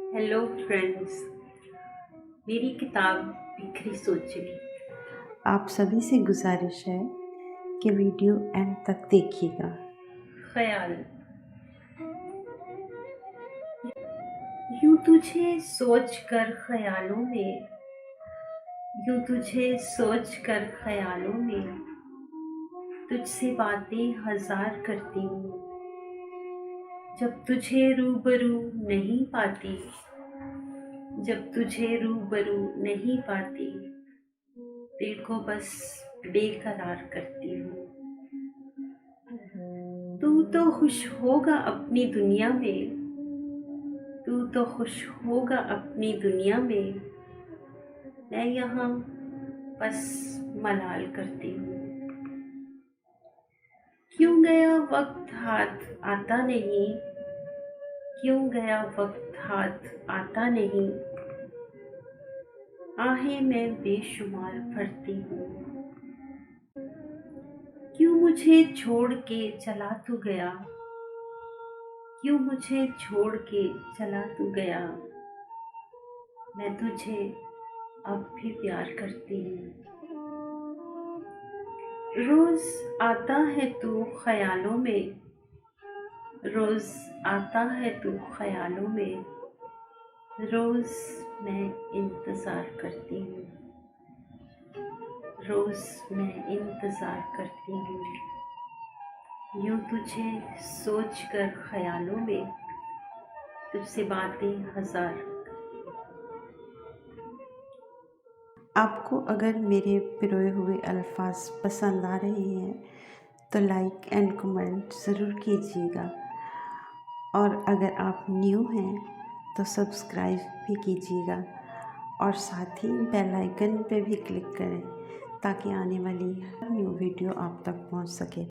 Hello friends, मेरी किताब बिखरी सोचें। आप सभी से गुजारिश है कि वीडियो एंड तक देखिएगा। ख्याल यूं तुझे सोच कर ख्यालों में, यूं तुझे सोच कर ख्यालों में तुझसे बातें हजार करती हूँ। जब तुझे रूबरू नहीं पाती, जब तुझे रूबरू नहीं पाती, दिल को बस बेकरार करती हूँ। तू तो खुश होगा अपनी दुनिया में, तू तो खुश होगा अपनी दुनिया में, मैं यहाँ बस मलाल करती हूँ। क्यों गया वक्त हाथ आता नहीं, क्यों गया वक्त हाथ आता नहीं, आहें मैं बेशुमार भरती हूँ। क्यों मुझे छोड़ के चला तू गया, क्यों मुझे छोड़ के चला तू गया, मैं तुझे अब भी प्यार करती हूँ। रोज आता है तू ख्यालों में, रोज आता है तू ख्यालों में, रोज मैं इंतजार करती हूँ, रोज मैं इंतजार करती हूँ। यूं तुझे सोच कर ख्यालों में तुझसे बातें हजार। आपको अगर मेरे पिरोए हुए अल्फाज पसंद आ रहे हैं तो लाइक एंड कमेंट ज़रूर कीजिएगा, और अगर आप न्यू हैं तो सब्सक्राइब भी कीजिएगा और साथ ही बेल आइकन पे भी क्लिक करें ताकि आने वाली हर न्यू वीडियो आप तक पहुंच सके।